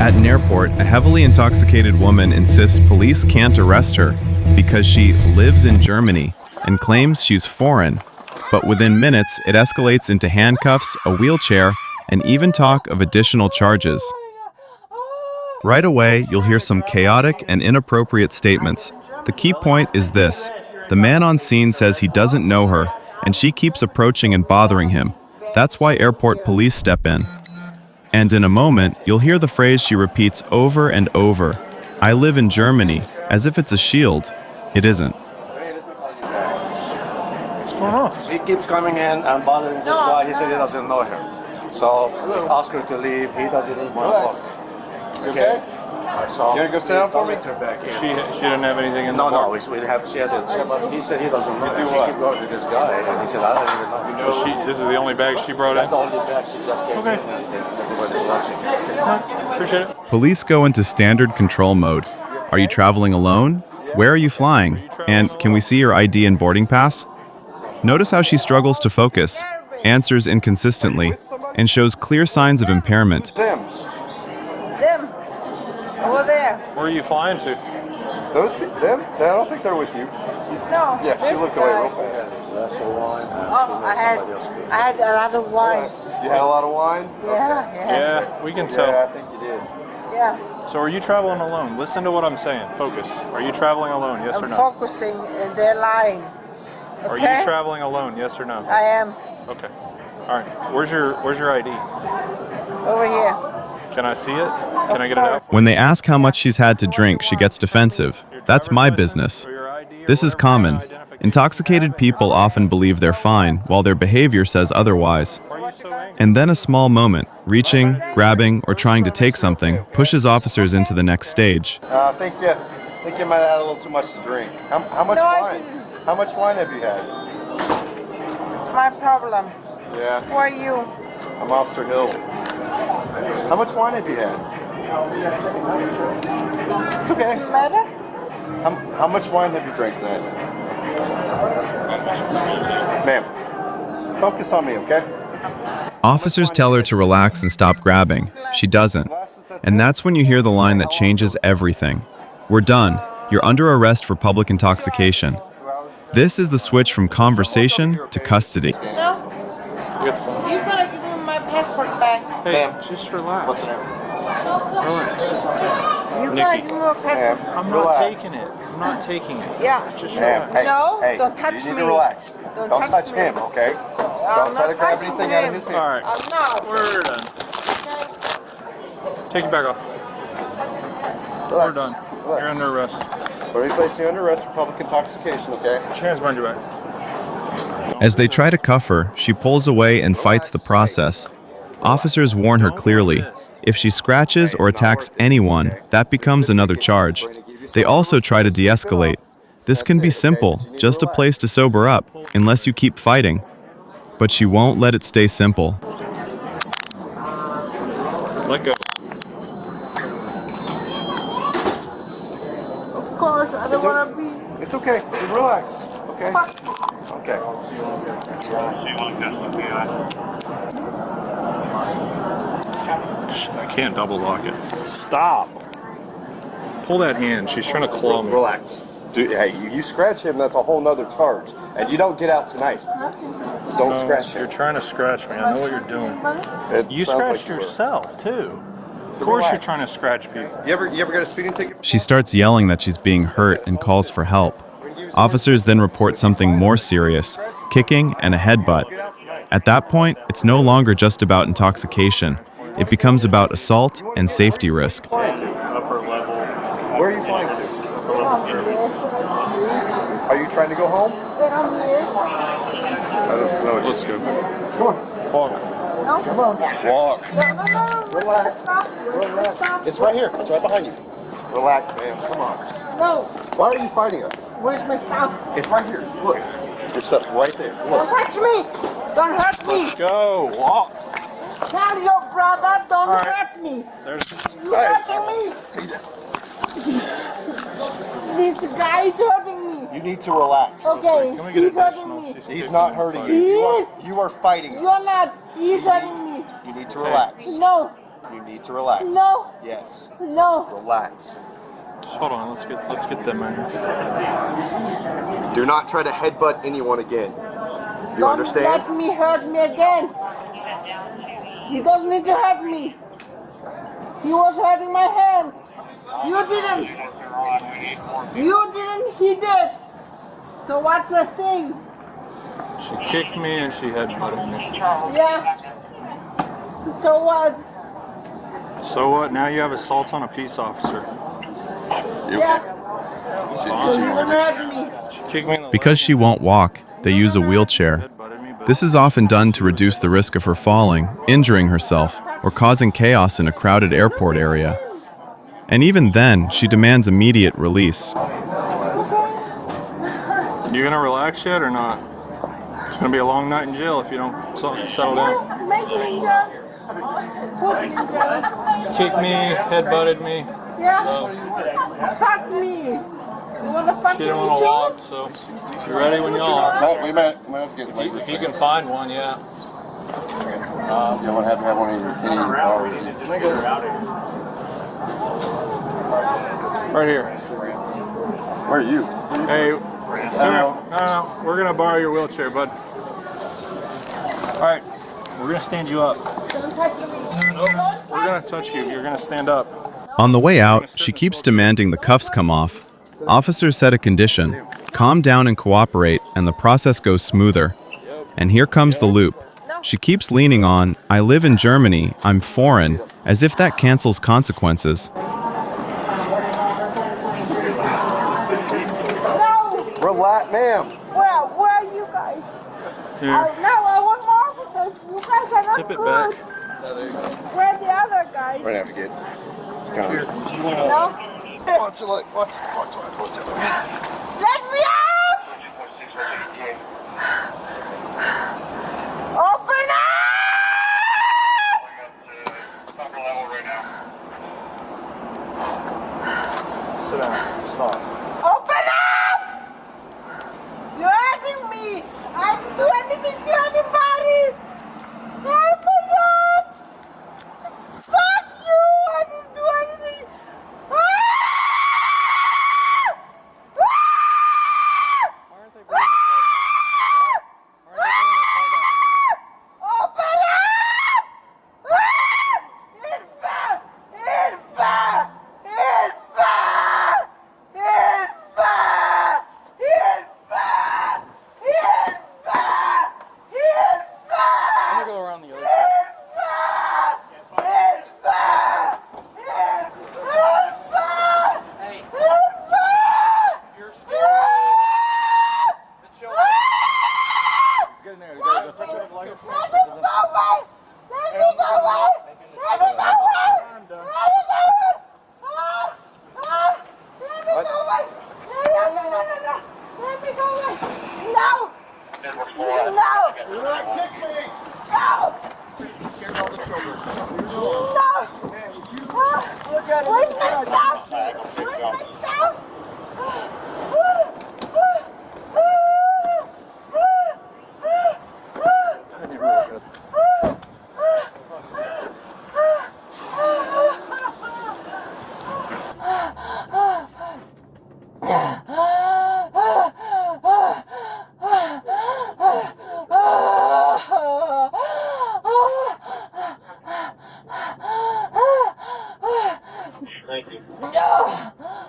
At an airport, a heavily intoxicated woman insists police can't arrest her because she lives in Germany and claims she's foreign. But within minutes, it escalates into handcuffs, a wheelchair, and even talk of additional charges. Right away, you'll hear some chaotic and inappropriate statements. The key point is this: the man on scene says he doesn't know her, and she keeps approaching and bothering him. That's why airport police step in. And in a moment, you'll hear the phrase she repeats over and over: "I live in Germany," as if it's a shield. It isn't. What's going on? He keeps coming in and bothering this guy. He said he doesn't know her. So he's asked her to leave. He doesn't even want to talk. Okay? So You want to go sit down for me? She didn't have anything in the no, bar? she hasn't. He said he doesn't know. do She what? keep going to this guy, and he said, I don't even know. This is the only bag she brought in? That's the only bag she just gave Okay. in, and everybody's watching. Appreciate it. Police go into standard control mode. Are you traveling alone? Where are you flying? And can we see your ID and boarding pass? Notice how she struggles to focus, answers inconsistently, and shows clear signs of impairment. Them. Over there. Where are you flying to? Them? I don't think they're with you. No. Yeah, she this looked away guy. real fast. Glass of wine. Oh, I had a lot of wine. You had a lot of wine? Yeah. Yeah, we can tell. Yeah, I think you did. Yeah. So are you traveling alone? Listen to what I'm saying. Focus. Are you traveling alone? Yes or I'm no? focusing and they're lying. Are Okay? you traveling alone? Yes or no? I am. Okay. All right. Where's your ID? Over here. Can I see it? Can I get it out? When they ask how much she's had to drink, she gets defensive. That's my business. This is common. Intoxicated people often believe they're fine, while their behavior says otherwise. And then a small moment, reaching, grabbing, or trying to take something, pushes officers into the next stage. I think you might have had a little too much to drink. How much No, I wine? didn't. How much wine have you had? It's my problem. Yeah, Who are you? I'm Officer Hill. How much wine have you had? It's okay. Does it matter? How much wine have you drank tonight? Ma'am, focus on me, okay? Officers tell her to relax and stop grabbing. She doesn't. And that's when you hear the line that changes everything. We're done. You're under arrest for public intoxication. This is the switch from conversation to custody. No. You gotta give me my passport back. Hey, Ma'am. just relax. What's the name? Relax. You gotta Nikki. give me my passport. I'm not Relax. taking it. I'm not taking it. Yeah. Just Ma'am, relax. hey, No, hey, don't touch you need me. to relax. Don't Don't touch touch me. him, okay? I'm Don't try not to grab touching anything out of him. his All hand. right. I'm not. We're done. Take your bag off. We're Relax. done. You're Relax. under arrest. We're placing you under arrest for public intoxication, okay? Put your hands behind your back. As they try to cuff her, she pulls away and fights the process. Officers warn her clearly. If she scratches or attacks anyone, that becomes another charge. They also try to de-escalate. This can be simple, just a place to sober up, unless you keep fighting. But she won't let it stay simple. Let go. Of course, I don't wanna be. It's okay. Just relax, okay? Okay. I can't double lock it. Stop. Pull that hand. She's trying to claw me. Relax. Dude, hey, you scratch him, that's a whole nother charge. And you don't get out tonight. Don't No, scratch You're him. trying to scratch me. I know what you're doing. It You sounds scratched like you were. yourself, too. Of course you're Relax. trying to scratch people. You ever get a speeding ticket? She starts yelling that she's being hurt and calls for help. Officers then report something more serious, kicking and a headbutt. At that point, it's no longer just about intoxication. It becomes about assault and safety risk. Upper level. Where are you flying to? Are you trying to go home? I don't know. Let's go. Come on. Walk. Come on. Walk. No. Relax. Relax. It's right here. It's right behind you. Relax, man. Come on. No. Why are you fighting us? Where's my stuff? It's right here. Look. Your stuff's right there. Don't Look. touch me. Don't hurt me. Let's go. Walk. Tell your brother, don't All right. hurt me. There's. You're hurting me. Take that. This guy is hurting me. You need to relax. Okay, Can we get he's hurting additional? me. She's He's kicking not and hurting you. fighting. He is. You are fighting us. You're not. He's hurting me. You need to relax. No. You need to relax. No. Yes. No. Relax. Hold on, let's get them in here. Do not try to headbutt anyone again. You Don't understand? let me hurt me again. He doesn't need to hurt me. He was hurting my hands. You didn't. You didn't. He did. So what's the thing? She kicked me and she headbutted me. Yeah. So what? So what? Now you have assault on a peace officer. Yeah. So you won't hurt me. She kicked me in the Because she won't walk, they use a wheelchair. headbutted me, but This is often done to reduce the risk of her falling, injuring herself, or causing chaos in a crowded airport area. And even then, she demands immediate release. you gonna relax yet or not? It's gonna be a long night in jail if you don't settle down. Make me jump. Put me down. Kicked me, headbutted me. Yeah. Fuck me. You wanna fuck She me, didn't want to walk, so you ready when y'all are? We might have to get late. If you can find one, yeah. You don't have to have one in your Right here. Where are you? Hey, no, we're gonna borrow your wheelchair, bud. All right, we're gonna stand you up. Don't touch me. We're gonna touch you. You're gonna stand up. On the way out, she keeps demanding the cuffs come off. Officers set a condition: calm down and cooperate, and the process goes smoother. And here comes the loop. She keeps leaning on, "I live in Germany, I'm foreign," as if that cancels consequences. No. Relax, ma'am. Where are you guys? Here, No, I want more officers. You guys are not tip it good. back. Where are the other guys? We're gonna have to get. It's kind of. No? Watch it. Let me off! Open up! Sit down. Stop. Open up! You're hurting me! I didn't do anything to anybody! Oh my god! Fuck you! I didn't do anything! Ah! Ah! Open up! Ah! Ilfa! Ilfa! Ilfa! Ilfa! Ilfa! Ilfa! Ilfa! Let me go around the other side. You're scared. Let's show them. Let's get in there. Go switch it up like a Let me go away! Let me go away! Let me go away! Let me go away! Let me go away! No! Let me go away! No! No! No! No! Where's my stuff? Where's my stuff?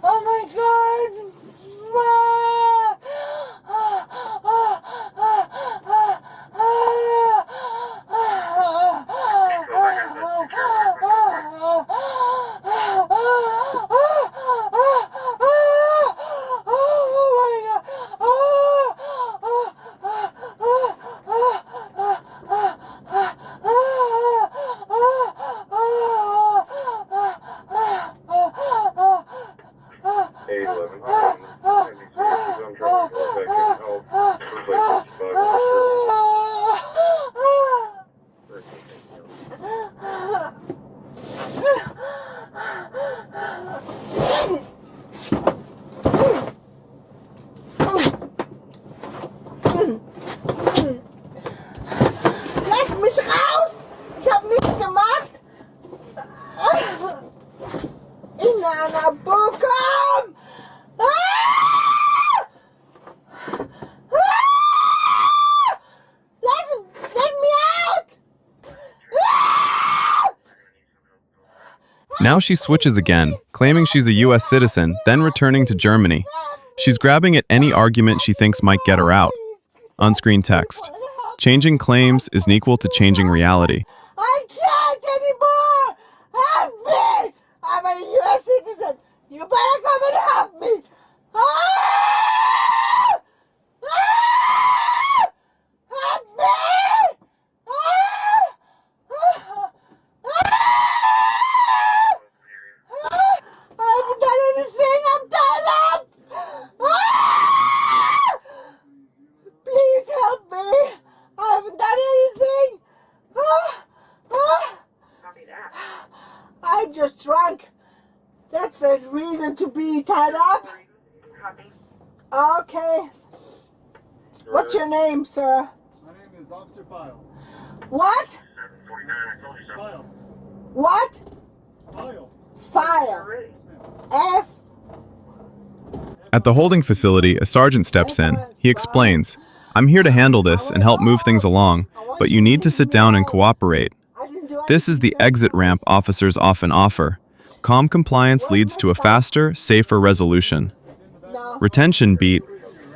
Oh my god! Inana Bookam! Ah! Ah! Let me out! Ah! Now she switches again, claiming she's a US citizen, then returning to Germany. She's grabbing at any argument she thinks might get her out. On-screen text. Changing claims is equal to changing reality. I can't anymore! Help me! I'm a US citizen! You better come and help me! Ah! Ah! Help me! Ah! Ah! Ah! I haven't done anything! I'm tied up! Ah! Please help me! I haven't done anything! Ah! Ah! I'm just drunk. That's the reason to be tied up. Okay. What's your name, sir? My name is Officer File. What? File. What? File. Fire. F. At the holding facility, a sergeant steps in. He explains, "I'm here to handle this and help move things along, but you need to sit down and cooperate. This is the exit ramp officers often offer. Calm compliance leads to a faster, safer resolution." No. Retention beat,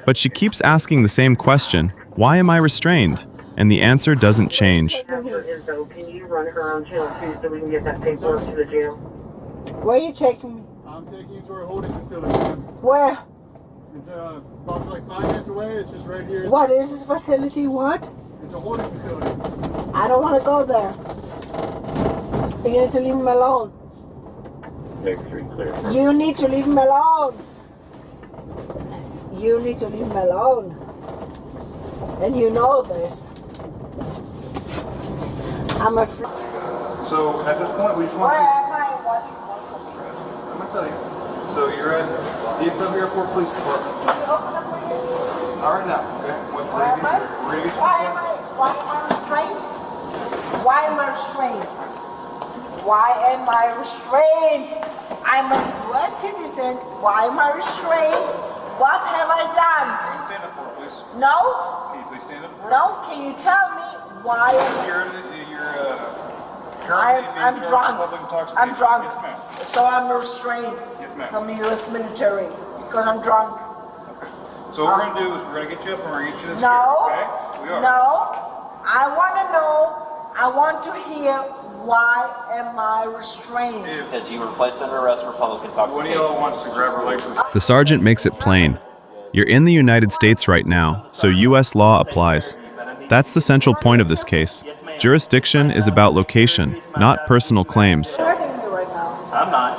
but she keeps asking the same question, "Why am I restrained?" And the answer doesn't change. After info, can you run her on channel 2 so we can get that paperwork to the jail? Where are you taking me? I'm taking you to our holding facility, ma'am. Where? It's about like 5 minutes away. It's just right here. What is this facility? What? It's a holding facility. I don't want to go there. You need to leave him alone. You need to leave him alone. You need to leave him alone. And you know this. I'm afraid. So at this point, we just Where want to. am I? What? I'm gonna tell you. So you're at DFW Airport Police Department. All right now. Okay. We're Where am I? gonna get you. Why am I restrained? Why am I restrained? Why am I restrained? I'm a US citizen. Why am I restrained? What have I done? Can you stand up for it, please? No? Can you please stand up for it? No? Can you tell me why You're currently being I'm charged with drunk. public intoxication. I'm drunk. Yes, ma'am. So I'm restrained Yes, ma'am. from the US military because I'm drunk. So what we're gonna do is we're gonna get you up and we're gonna get you to the No. chair, okay? We are. No. I want to know. I want to hear why am I restrained? Because you were placed under arrest for public One of intoxication. y'all wants to grab her legs. The sergeant makes it plain. You're in the United States right now, so US law applies. That's the central point of this case. Jurisdiction is about location, not personal claims. You're hurting me right now. I'm not.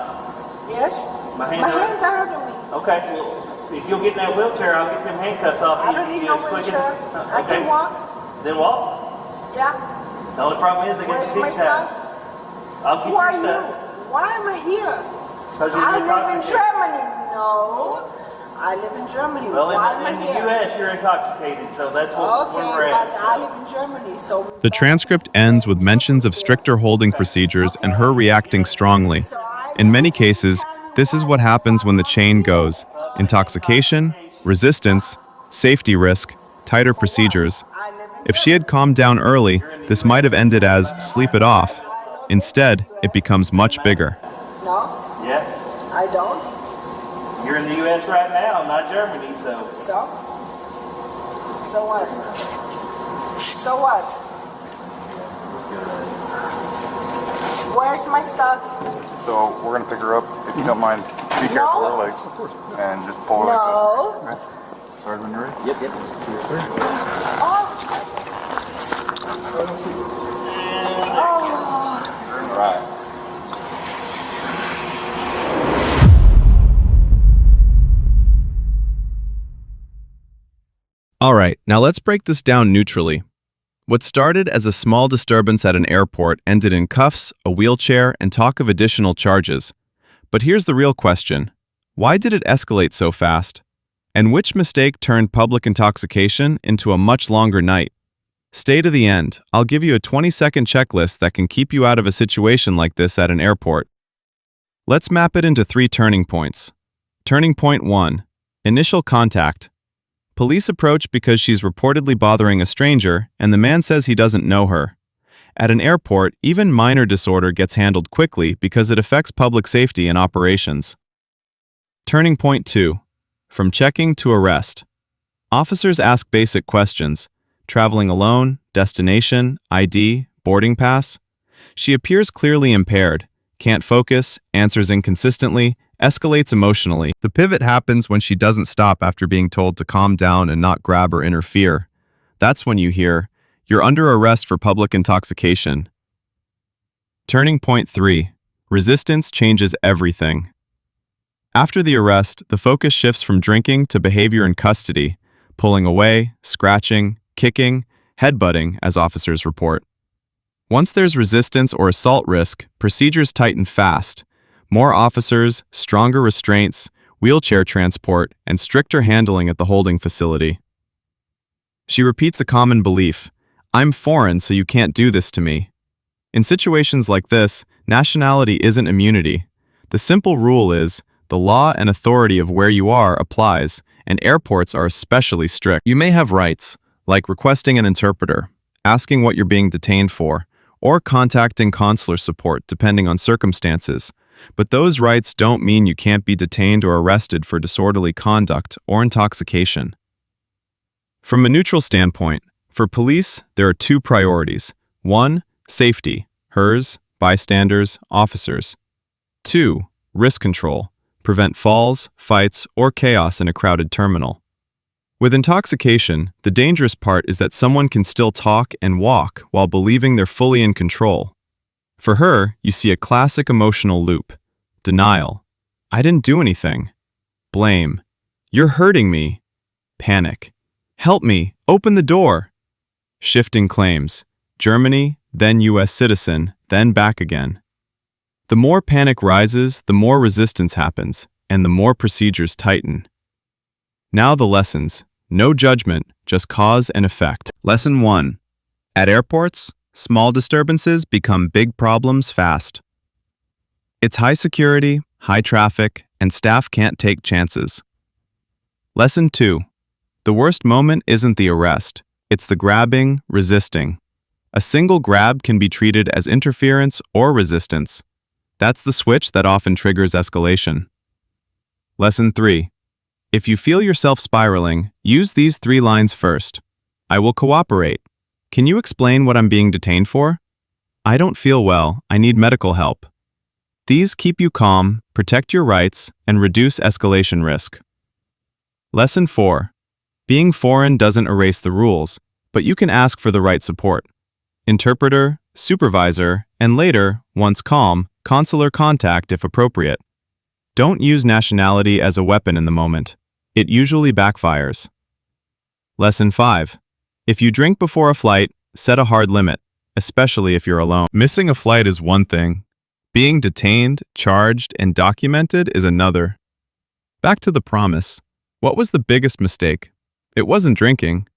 Yes? My My hands hands are hurting me. Okay, well, if you'll get in that wheelchair, I'll get them handcuffs off I you. don't need You no as quick as- wheelchair. I Okay. can walk. Then walk. Yeah. The only problem is they get Where's the my big time. stuff? I'll get Who are your you? stuff. Why am I here? 'Cause you're I live in intoxicated. Germany. No. I live in Germany. Well, Why am I in the here? U.S., you're intoxicated, so that's where Okay, we're but at. I live in Germany, so... The transcript ends with mentions of stricter holding procedures and her reacting strongly. In many cases, this is what happens when the chain goes: intoxication, resistance, safety risk, tighter procedures. If she had calmed down early, this might have ended as sleep it off. Instead, it becomes much bigger. No, Yeah, I don't. you're in the U.S. right now, not Germany, so. So? So what? So what? Where's my stuff? So we're gonna pick her up. If you don't mind, be careful with her legs. And just pull her legs up. No. Okay. Sorry, when you're ready. Yep, yep. Oh. Oh. All right. All right, now let's break this down neutrally. What started as a small disturbance at an airport ended in cuffs, a wheelchair, and talk of additional charges. But here's the real question. Why did it escalate so fast? And which mistake turned public intoxication into a much longer night? Stay to the end. I'll give you a 20-second checklist that can keep you out of a situation like this at an airport. Let's map it into 3 turning points. Turning point 1. Initial contact. Police approach because she's reportedly bothering a stranger, and the man says he doesn't know her. At an airport, even minor disorder gets handled quickly because it affects public safety and operations. Turning point 2. From checking to arrest. Officers ask basic questions. Traveling alone, destination, ID, boarding pass. She appears clearly impaired, can't focus, answers inconsistently, escalates emotionally. The pivot happens when she doesn't stop after being told to calm down and not grab or interfere. That's when you hear, "You're under arrest for public intoxication." Turning point 3. Resistance changes everything. After the arrest, the focus shifts from drinking to behavior in custody, pulling away, scratching, kicking, headbutting, as officers report. Once there's resistance or assault risk, procedures tighten fast. More officers, stronger restraints, wheelchair transport, and stricter handling at the holding facility. She repeats a common belief, "I'm foreign, so you can't do this to me." In situations like this, nationality isn't immunity. The simple rule is, the law and authority of where you are applies, and airports are especially strict. You may have rights, like requesting an interpreter, asking what you're being detained for, or contacting consular support depending on circumstances, but those rights don't mean you can't be detained or arrested for disorderly conduct or intoxication. From a neutral standpoint, for police, there are 2 priorities. 1. Safety, hers, bystanders, officers. 2. Risk control, prevent falls, fights, or chaos in a crowded terminal. With intoxication, the dangerous part is that someone can still talk and walk while believing they're fully in control. For her, you see a classic emotional loop. Denial. "I didn't do anything." Blame. "You're hurting me." Panic. "Help me, open the door." Shifting claims. Germany, then US citizen, then back again. The more panic rises, the more resistance happens, and the more procedures tighten. Now the lessons. No judgment, just cause and effect. Lesson 1. At airports, small disturbances become big problems fast. It's high security, high traffic, and staff can't take chances. Lesson 2. The worst moment isn't the arrest, it's the grabbing, resisting. A single grab can be treated as interference or resistance. That's the switch that often triggers escalation. Lesson 3. If you feel yourself spiraling, use these 3 lines first. "I will cooperate. Can you explain what I'm being detained for?" "I don't feel well. I need medical help." These keep you calm, protect your rights, and reduce escalation risk. Lesson 4. Being foreign doesn't erase the rules, but you can ask for the right support. Interpreter, supervisor, and later, once calm, consular contact if appropriate. Don't use nationality as a weapon in the moment. It usually backfires. Lesson 5. If you drink before a flight, set a hard limit, especially if you're alone. Missing a flight is one thing. Being detained, charged, and documented is another. Back to the promise. What was the biggest mistake? It wasn't drinking.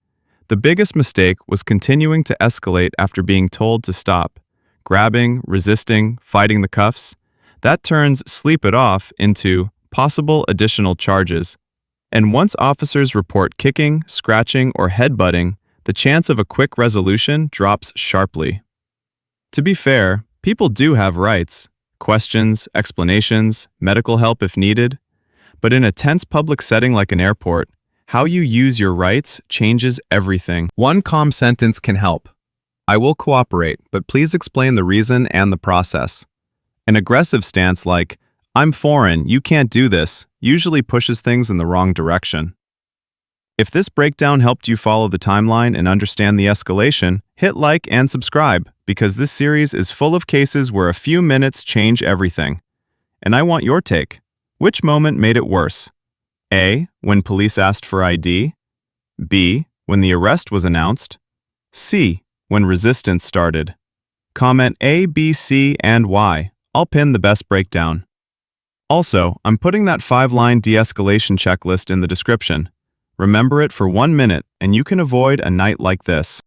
The biggest mistake was continuing to escalate after being told to stop. Grabbing, resisting, fighting the cuffs. That turns "sleep it off" into possible additional charges. And once officers report kicking, scratching, or headbutting, the chance of a quick resolution drops sharply. To be fair, people do have rights, questions, explanations, medical help if needed. But in a tense public setting like an airport, how you use your rights changes everything. One calm sentence can help. "I will cooperate, but please explain the reason and the process." An aggressive stance like, "I'm foreign, you can't do this," usually pushes things in the wrong direction. If this breakdown helped you follow the timeline and understand the escalation, hit like and subscribe, because this series is full of cases where a few minutes change everything. And I want your take. Which moment made it worse? A. When police asked for ID. B. When the arrest was announced. C. When resistance started. Comment A, B, C, and Y. I'll pin the best breakdown. Also, I'm putting that 5-line de-escalation checklist in the description. Remember it for 1 minute, and you can avoid a night like this.